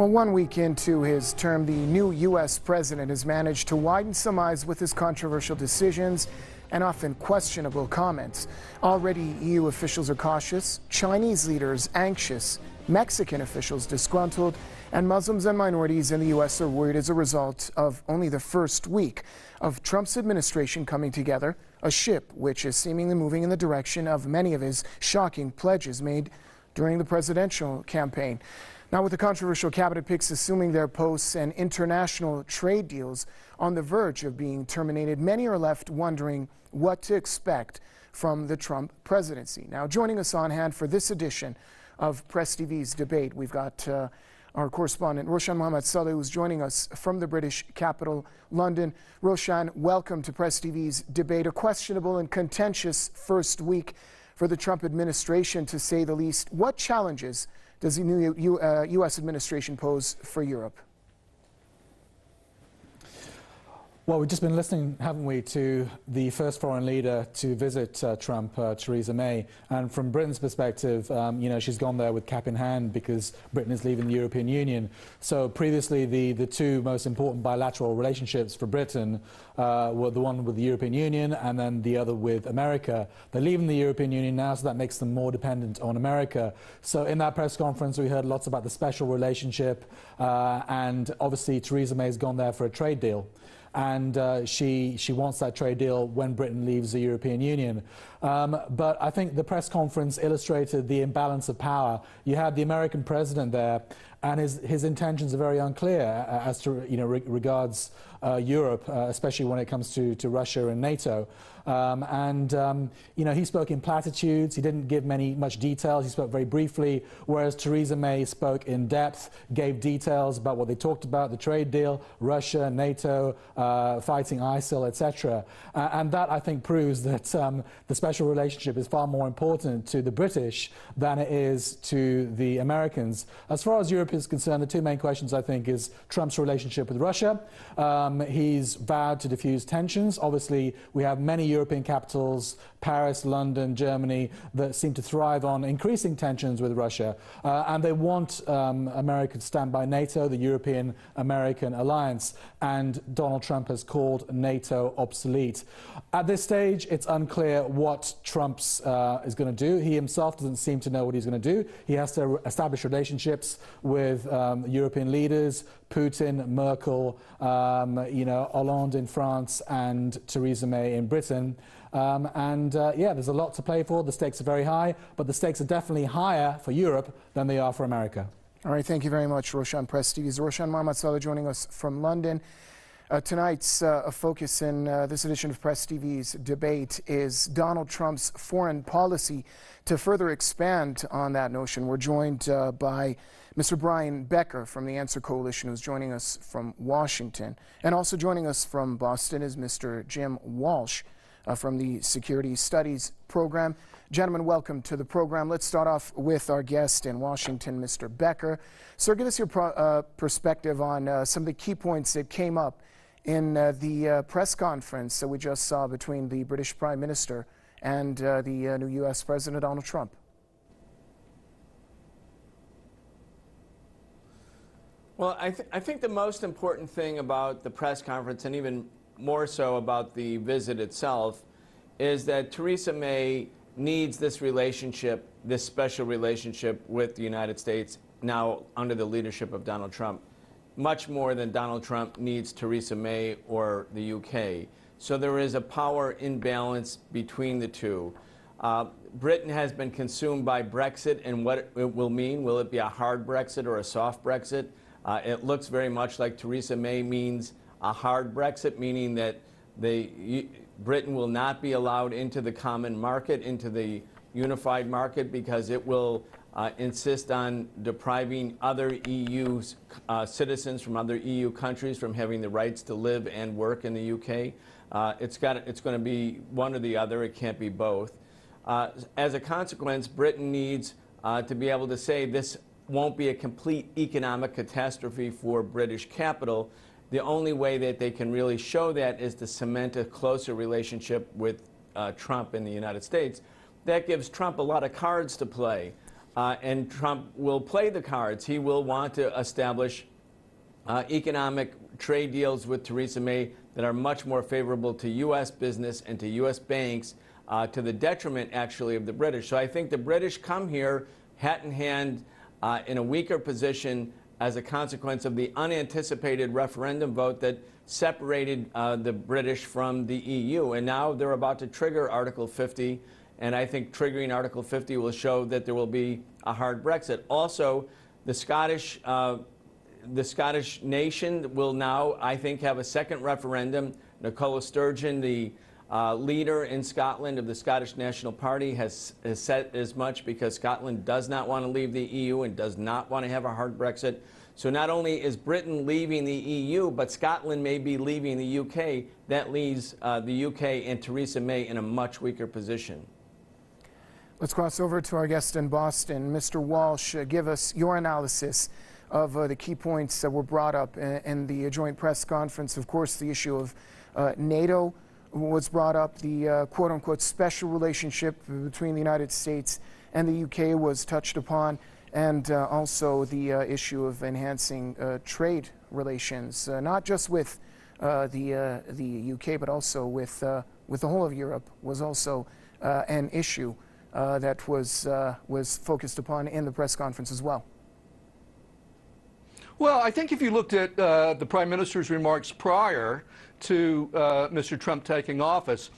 Well, 1 week into his term, the new U.S. president has managed to widen some eyes with his controversial decisions and often questionable comments. Already, EU officials are cautious, Chinese leaders anxious, Mexican officials disgruntled, and Muslims and minorities in the U.S. are worried as a result of only the first week of Trump's administration coming together, a ship which is seemingly moving in the direction of many of his shocking pledges made during the presidential campaign. Now, with the controversial cabinet picks assuming their posts and international trade deals on the verge of being terminated, many are left wondering what to expect from the Trump presidency. Now, joining us on hand for this edition of Press TV's debate, we've got our correspondent Roshan Mohammad-Saleh, who's joining us from the British capital, London. Roshan, welcome to Press TV's debate. A questionable and contentious first week for the Trump administration, to say the least. What challenges does the new U.S. administration pose for Europe? Well, we've just been listening, haven't we, to the first foreign leader to visit Trump, Theresa May. And from Britain's perspective, she's gone there with cap in hand because Britain is leaving the European Union. So previously, the two most important bilateral relationships for Britain were the one with the European Union and then the other with America. They're leaving the European Union now, so that makes them more dependent on America. So in that press conference, we heard lots about the special relationship, and obviously Theresa May has gone there for a trade deal. And she wants that trade deal when Britain leaves the European Union. But I think the press conference illustrated the imbalance of power. You had the American president there, and his intentions are very unclear as to regards Europe, especially when it comes to Russia and NATO. He spoke in platitudes. He didn't give much details. He spoke very briefly, whereas Theresa May spoke in depth, gave details about what they talked about, the trade deal, Russia, NATO, fighting ISIL, etc. And that, I think, proves that the special relationship is far more important to the British than it is to the Americans. As far as Europe is concerned, the two main questions, I think, is Trump's relationship with Russia. He's vowed to diffuse tensions. Obviously, we have many European capitals, Paris, London, Germany, that seem to thrive on increasing tensions with Russia. And they want America to stand by NATO, the European-American alliance. And Donald Trump has called NATO obsolete. At this stage, it's unclear what Trump is going to do. He himself doesn't seem to know what he's going to do. He has to establish relationships with European leaders, Putin, Merkel, Hollande in France, and Theresa May in Britain. There's a lot to play for. The stakes are very high, but the stakes are definitely higher for Europe than they are for America. All right, thank you very much, Roshan. Press TV's Roshan Mohammad-Saleh joining us from London. Tonight's focus in this edition of Press TV's debate is Donald Trump's foreign policy. To further expand on that notion, we're joined by Mr. Brian Becker from the Answer Coalition, who's joining us from Washington. And also joining us from Boston is Mr. Jim Walsh from the Security Studies Program. Gentlemen, welcome to the program. Let's start off with our guest in Washington, Mr. Becker. Sir, give us your perspective on some of the key points that came up in the press conference that we just saw between the British Prime Minister and the new U.S. President, Donald Trump. Well, I think the most important thing about the press conference, and even more so about the visit itself, is that Theresa May needs this relationship, this special relationship with the United States now under the leadership of Donald Trump, much more than Donald Trump needs Theresa May or the UK. So there is a power imbalance between the two. Britain has been consumed by Brexit and what it will mean. Will it be a hard Brexit or a soft Brexit? It looks very much like Theresa May means a hard Brexit, meaning that Britain will not be allowed into the common market, into the unified market, because it will insist on depriving other EU citizens from other EU countries from having the rights to live and work in the UK. It's going to be one or the other. It can't be both. As a consequence, Britain needs to be able to say this won't be a complete economic catastrophe for British capital. The only way that they can really show that is to cement a closer relationship with Trump in the United States. That gives Trump a lot of cards to play. and Trump will play the cards. He will want to establish economic trade deals with Theresa May that are much more favorable to U.S. business and to U.S. banks, to the detriment, actually, of the British. So I think the British come here hat in hand in a weaker position as a consequence of the unanticipated referendum vote that separated the British from the EU. And now they're about to trigger Article 50. And I think triggering Article 50 will show that there will be a hard Brexit. Also, the Scottish nation will now, I think, have a second referendum. Nicola Sturgeon, the leader in Scotland of the Scottish National Party, has said as much, because Scotland does not want to leave the EU and does not want to have a hard Brexit. So not only is Britain leaving the EU, but Scotland may be leaving the UK. That leaves the UK and Theresa May in a much weaker position. Let's cross over to our guest in Boston. Mr. Walsh, give us your analysis of the key points that were brought up in the joint press conference. Of course, the issue of NATO was brought up. The quote-unquote special relationship between the United States and the UK was touched upon, and also the issue of enhancing trade relations, not just with the UK, but also with the whole of Europe, was also an issue that was focused upon in the press conference as well. Well, I think if you looked at the Prime Minister's remarks prior to Mr. Trump taking office,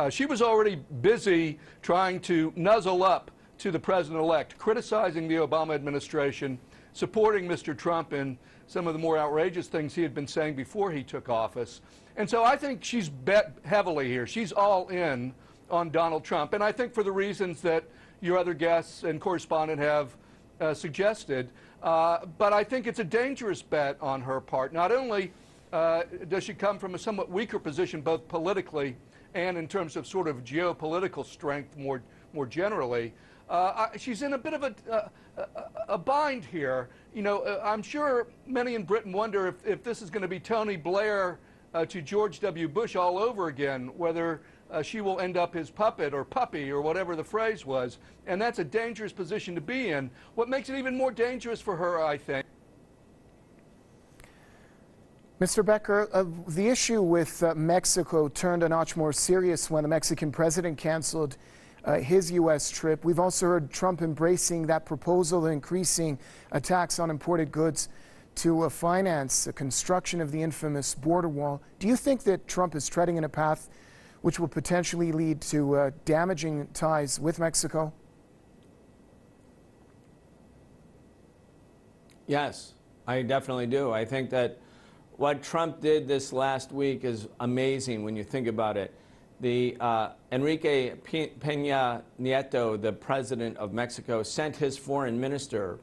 she was already busy trying to nuzzle up to the president-elect, criticizing the Obama administration, supporting Mr. Trump in some of the more outrageous things he had been saying before he took office. And so I think she's bet heavily here. She's all in on Donald Trump. And I think for the reasons that your other guests and correspondent have suggested. But I think it's a dangerous bet on her part. Not only does she come from a somewhat weaker position, both politically and in terms of sort of geopolitical strength more generally, she's in a bit of a bind here. You know, I'm sure many in Britain wonder if this is going to be Tony Blair to George W. Bush all over again, whether she will end up his puppet or puppy or whatever the phrase was. And that's a dangerous position to be in. What makes it even more dangerous for her, I think. Mr. Becker, the issue with Mexico turned a notch more serious when the Mexican president canceled his U.S. trip. We've also heard Trump embracing that proposal, increasing a tax on imported goods to finance the construction of the infamous border wall. Do you think that Trump is treading in a path which will potentially lead to damaging ties with Mexico? Yes, I definitely do. I think that what Trump did this last week is amazing when you think about it. The Enrique Peña Nieto, the president of Mexico, sent his foreign minister,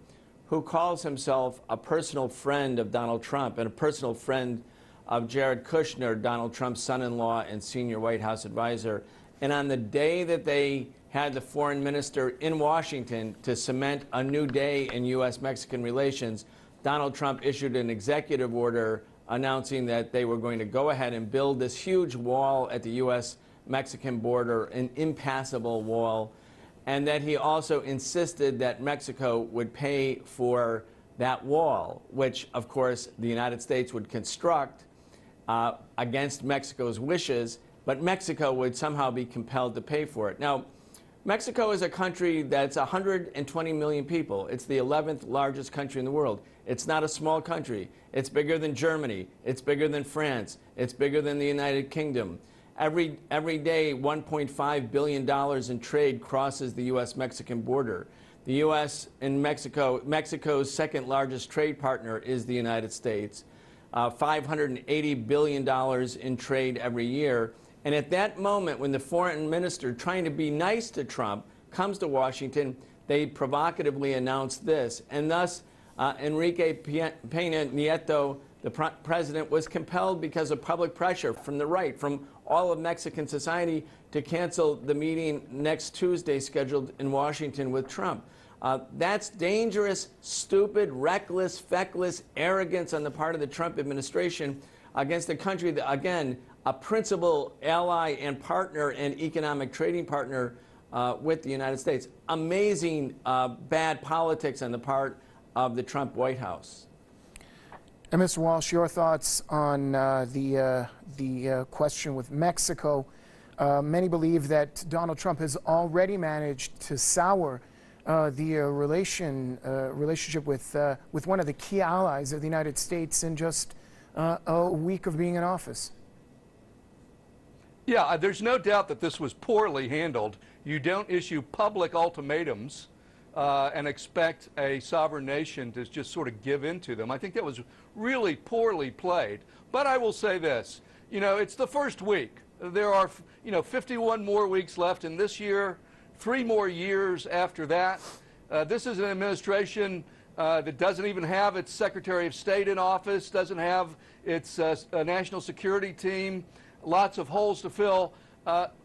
who calls himself a personal friend of Donald Trump and a personal friend of Jared Kushner, Donald Trump's son-in-law and senior White House advisor. And on the day that they had the foreign minister in Washington to cement a new day in U.S.-Mexican relations, Donald Trump issued an executive order announcing that they were going to go ahead and build this huge wall at the U.S.-Mexican border, an impassable wall, and that he also insisted that Mexico would pay for that wall, which, of course, the United States would construct against Mexico's wishes, but Mexico would somehow be compelled to pay for it. Now, Mexico is a country that's 120 million people. It's the 11th largest country in the world. It's not a small country. It's bigger than Germany. It's bigger than France. It's bigger than the United Kingdom. Every day, $1.5 billion in trade crosses the U.S.-Mexican border. The U.S. and Mexico's second largest trade partner is the United States. $580 billion in trade every year. And at that moment, when the foreign minister, trying to be nice to Trump, comes to Washington, they provocatively announced this. And thus, Enrique Peña Nieto, the president, was compelled because of public pressure from the right, from all of Mexican society, to cancel the meeting next Tuesday scheduled in Washington with Trump. That's dangerous, stupid, reckless, feckless arrogance on the part of the Trump administration against a country that, again, a principal ally and partner and economic trading partner with the United States. Amazing bad politics on the part of the Trump White House. And Mr. Walsh, your thoughts on the question with Mexico? Many believe that Donald Trump has already managed to sour the relationship with one of the key allies of the United States in just a week of being in office. Yeah, there's no doubt that this was poorly handled. You don't issue public ultimatums and expect a sovereign nation to just sort of give in to them. I think that was really poorly played. But I will say this, you know, it's the first week. There are, 51 more weeks left in this year, 3 more years after that. This is an administration that doesn't even have its Secretary of State in office, doesn't have its national security team, lots of holes to fill,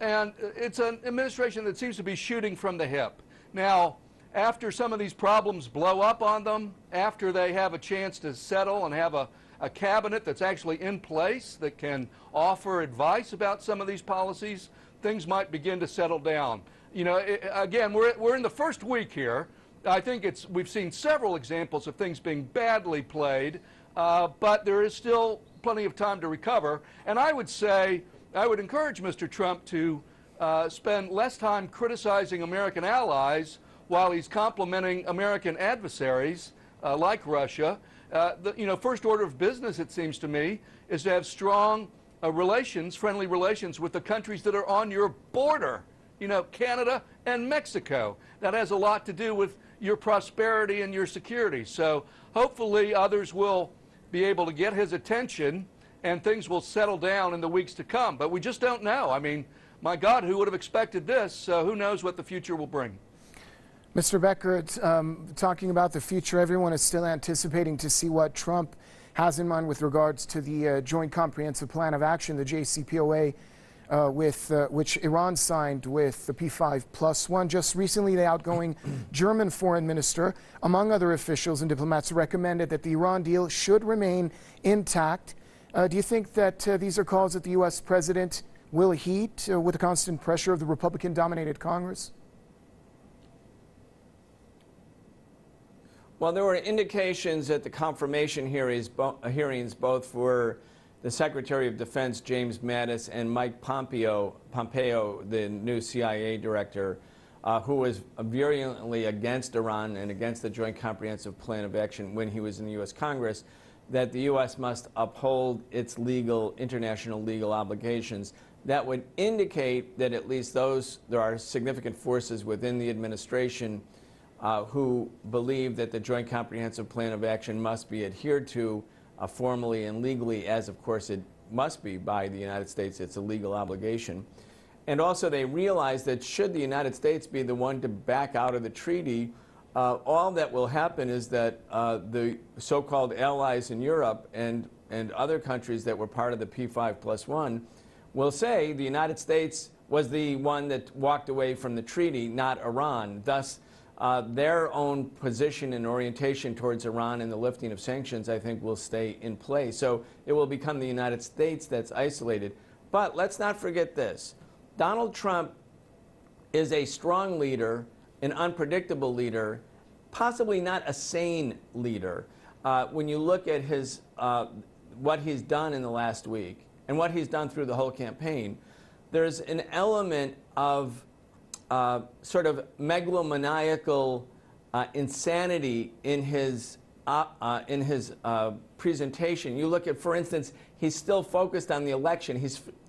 and it's an administration that seems to be shooting from the hip. Now, after some of these problems blow up on them, after they have a chance to settle and have a cabinet that's actually in place that can offer advice about some of these policies, things might begin to settle down. Again, we're in the first week here. I think we've seen several examples of things being badly played, but there is still plenty of time to recover. And I would encourage Mr. Trump to spend less time criticizing American allies while he's complimenting American adversaries like Russia. First order of business, it seems to me, is to have strong friendly relations with the countries that are on your border, Canada and Mexico. That has a lot to do with your prosperity and your security. So hopefully others will be able to get his attention and things will settle down in the weeks to come. But we just don't know. I mean, my God, who would have expected this? Who knows what the future will bring? Mr. Becker, talking about the future, everyone is still anticipating to see what Trump has in mind with regards to the Joint Comprehensive Plan of Action, the JCPOA, which Iran signed with the P5+1. Just recently, the outgoing German foreign minister, among other officials and diplomats, recommended that the Iran deal should remain intact. Do you think that these are calls that the U.S. president will heed with the constant pressure of the Republican-dominated Congress? Well, there were indications at the confirmation hearings, both for the Secretary of Defense, James Mattis, and Mike Pompeo, the new CIA director, who was virulently against Iran and against the Joint Comprehensive Plan of Action when he was in the U.S. Congress, that the U.S. must uphold its international legal obligations. That would indicate that at least there are significant forces within the administration who believe that the Joint Comprehensive Plan of Action must be adhered to formally and legally, as of course it must be by the United States. It's a legal obligation. And also they realize that should the United States be the one to back out of the treaty, all that will happen is that the so-called allies in Europe and other countries that were part of the P5+1 will say the United States was the one that walked away from the treaty, not Iran. Thus, their own position and orientation towards Iran and the lifting of sanctions, I think, will stay in place. So it will become the United States that's isolated. But let's not forget this. Donald Trump is a strong leader, an unpredictable leader, possibly not a sane leader. When you look at what he's done in the last week and what he's done through the whole campaign, there's an element of sort of megalomaniacal insanity in his presentation. You look at, for instance, he's still focused on the election.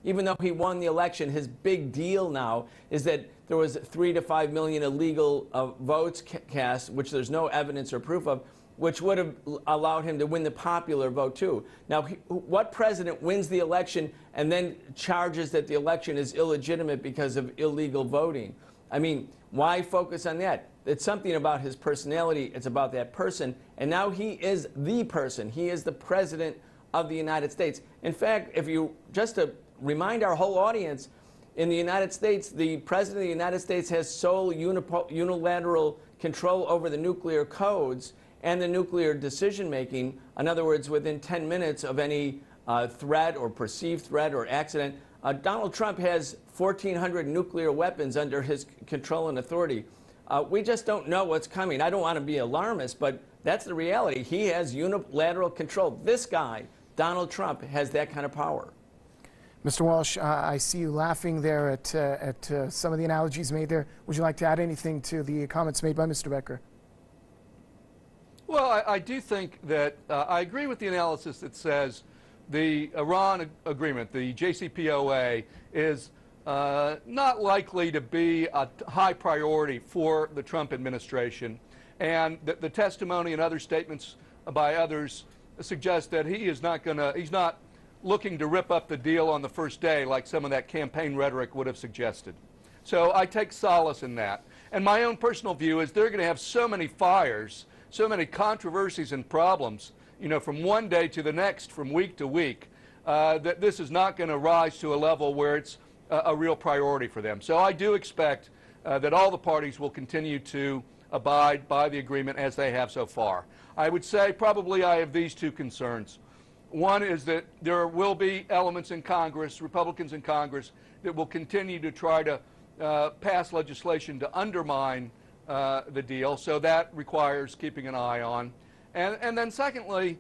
Even though he won the election, his big deal now is that there was 3 to 5 million illegal votes cast, which there's no evidence or proof of, which would have allowed him to win the popular vote too. Now, what president wins the election and then charges that the election is illegitimate because of illegal voting? I mean, why focus on that? It's something about his personality. It's about that person. And now he is the person. He is the president of the United States. In fact, just to remind our whole audience, in the United States, the president of the United States has sole unilateral control over the nuclear codes and the nuclear decision-making. In other words, within 10 minutes of any threat or perceived threat or accident, Donald Trump has 1,400 nuclear weapons under his control and authority. We just don't know what's coming. I don't want to be alarmist, but that's the reality. He has unilateral control. This guy, Donald Trump, has that kind of power. Mr. Walsh, I see you laughing there at some of the analogies made there. Would you like to add anything to the comments made by Mr. Becker? Well, I do think that I agree with the analysis that says the Iran agreement, the JCPOA, is not likely to be a high priority for the Trump administration. And the testimony and other statements by others suggest that he's not looking to rip up the deal on the first day like some of that campaign rhetoric would have suggested. So I take solace in that. And my own personal view is they're going to have so many fires, so many controversies and problems, you know, from one day to the next, from week to week, that this is not going to rise to a level where it's a real priority for them. So I do expect that all the parties will continue to abide by the agreement as they have so far. I would say probably I have these two concerns. One is that there will be elements in Congress, Republicans in Congress, that will continue to try to pass legislation to undermine the deal, so that requires keeping an eye on. And then secondly,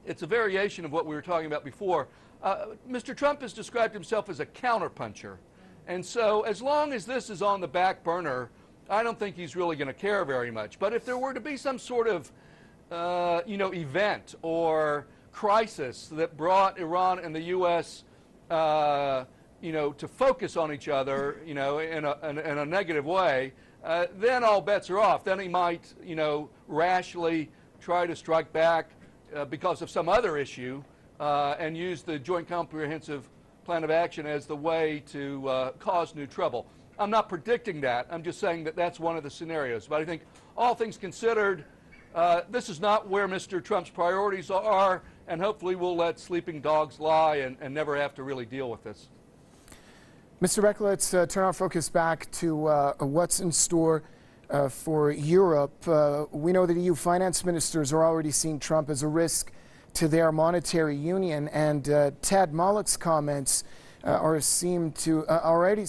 it's a variation of what we were talking about before. Mr. Trump has described himself as a counterpuncher. And so as long as this is on the back burner, I don't think he's really going to care very much. But if there were to be some sort of event or crisis that brought Iran and the U.S. To focus on each other, in a negative way, then all bets are off. Then he might, rashly try to strike back because of some other issue and use the Joint Comprehensive Plan of Action as the way to cause new trouble. I'm not predicting that. I'm just saying that that's one of the scenarios. But I think all things considered, this is not where Mr. Trump's priorities are, and hopefully we'll let sleeping dogs lie and never have to really deal with this. Mr. Becker, let's turn our focus back to what's in store for Europe. We know that EU finance ministers are already seeing Trump as a risk to their monetary union, and Ted Malloch's comments are already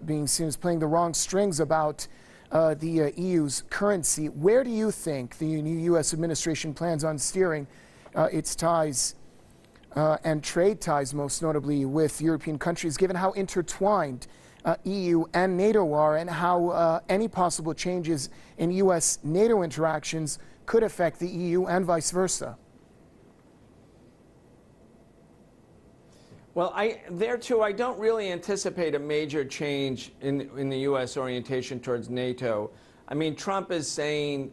being seen as playing the wrong strings about the EU's currency. Where do you think the new U.S. administration plans on steering its ties and trade ties, most notably with European countries, given how intertwined EU and NATO are, and how any possible changes in U.S.-NATO interactions could affect the EU and vice versa? Well, there too, I don't really anticipate a major change in the U.S. orientation towards NATO. I mean, Trump is saying,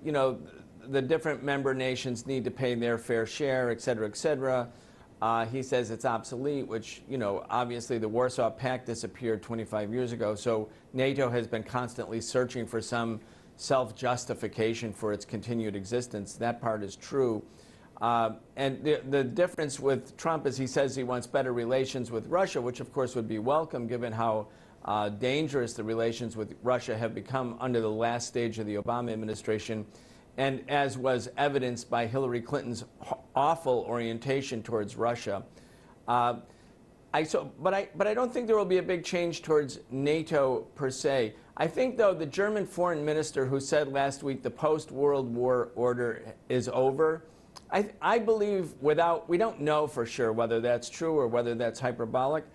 the different member nations need to pay their fair share, et cetera, et cetera. He says it's obsolete, which, obviously the Warsaw Pact disappeared 25 years ago, so NATO has been constantly searching for some self-justification for its continued existence. That part is true. And the difference with Trump is he says he wants better relations with Russia, which of course would be welcome given how dangerous the relations with Russia have become under the last stage of the Obama administration, and as was evidenced by Hillary Clinton's awful orientation towards Russia. But I don't think there will be a big change towards NATO per se. I think, though, the German foreign minister who said last week the post-World War order is over, I believe, we don't know for sure whether that's true or whether that's hyperbolic,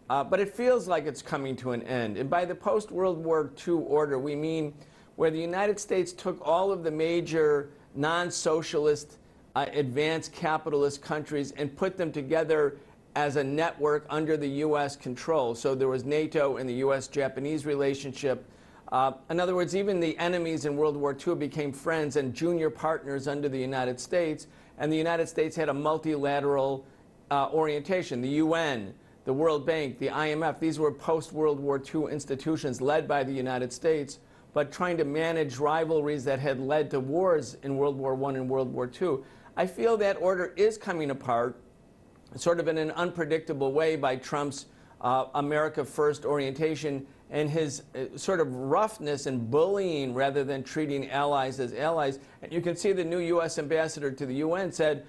but it feels like it's coming to an end. And by the post-World War II order, we mean where the United States took all of the major non-socialist, advanced capitalist countries and put them together as a network under the U.S. control. So there was NATO and the U.S.-Japanese relationship. In other words, even the enemies in World War II became friends and junior partners under the United States, and the United States had a multilateral orientation. The UN, the World Bank, the IMF, these were post-World War II institutions led by the United States, but trying to manage rivalries that had led to wars in World War I and World War II. I feel that order is coming apart, sort of in an unpredictable way by Trump's America First orientation and his sort of roughness and bullying rather than treating allies as allies. And you can see the new U.S. ambassador to the UN said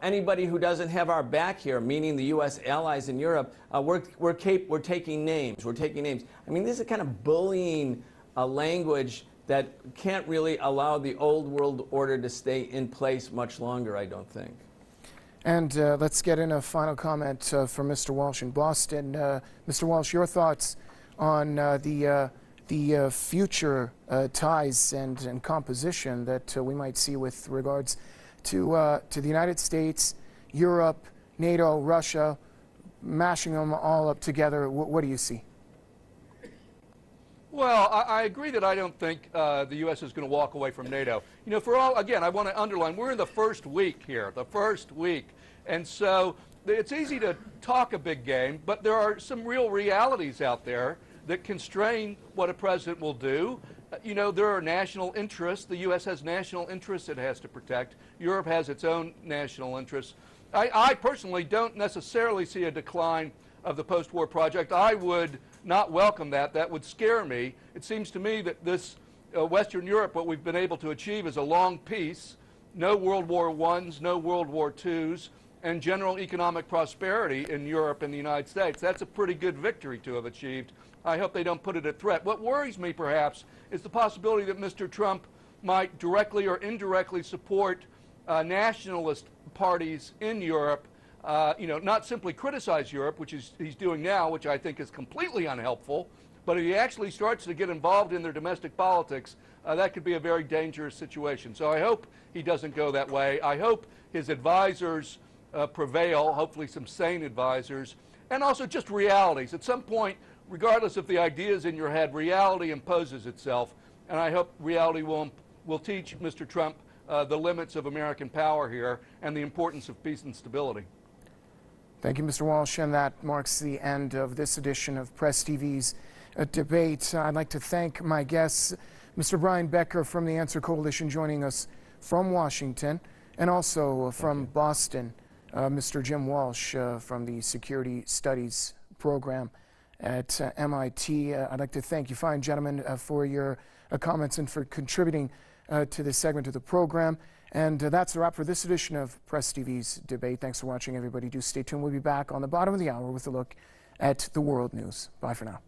Anybody who doesn't have our back here, meaning the U.S. allies in Europe, we're taking names. We're taking names. I mean, this is kind of bullying language that can't really allow the old world order to stay in place much longer, I don't think. And let's get in a final comment from Mr. Walsh in Boston. Mr. Walsh, your thoughts on the future ties and composition that we might see with regards to the United States, Europe, NATO, Russia, mashing them all up together. What do you see? Well, I agree that I don't think the U.S. is going to walk away from NATO. You know, again, I want to underline, we're in the first week here, the first week. And so it's easy to talk a big game, but there are some real realities out there that constrain what a president will do. You know, there are national interests. The U.S. has national interests it has to protect. Europe has its own national interests. I personally don't necessarily see a decline of the post-war project. I would not welcome that. That would scare me. It seems to me that this Western Europe, what we've been able to achieve is a long peace, no World War I's, no World War II's, and general economic prosperity in Europe and the United States. That's a pretty good victory to have achieved. I hope they don't put it at threat. What worries me, perhaps, is the possibility that Mr. Trump might directly or indirectly support nationalist parties in Europe, you know, not simply criticize Europe, which he's doing now, which I think is completely unhelpful, but if he actually starts to get involved in their domestic politics, that could be a very dangerous situation. So I hope he doesn't go that way. I hope his advisors prevail, hopefully some sane advisors, and also just realities. At some point, regardless of the ideas in your head, reality imposes itself, and I hope reality will teach Mr. Trump the limits of American power here and the importance of peace and stability. Thank you, Mr. Walsh, and that marks the end of this edition of Press TV's debate. I'd like to thank my guests, Mr. Brian Becker from the Answer Coalition, joining us from Washington, and also from Boston, Mr. Jim Walsh from the Security Studies program at MIT. I'd like to thank you fine gentlemen for your comments and for contributing to this segment of the program. And that's a wrap for this edition of Press TV's debate. Thanks for watching, everybody. Do stay tuned. We'll be back on the bottom of the hour with a look at the world news. Bye for now.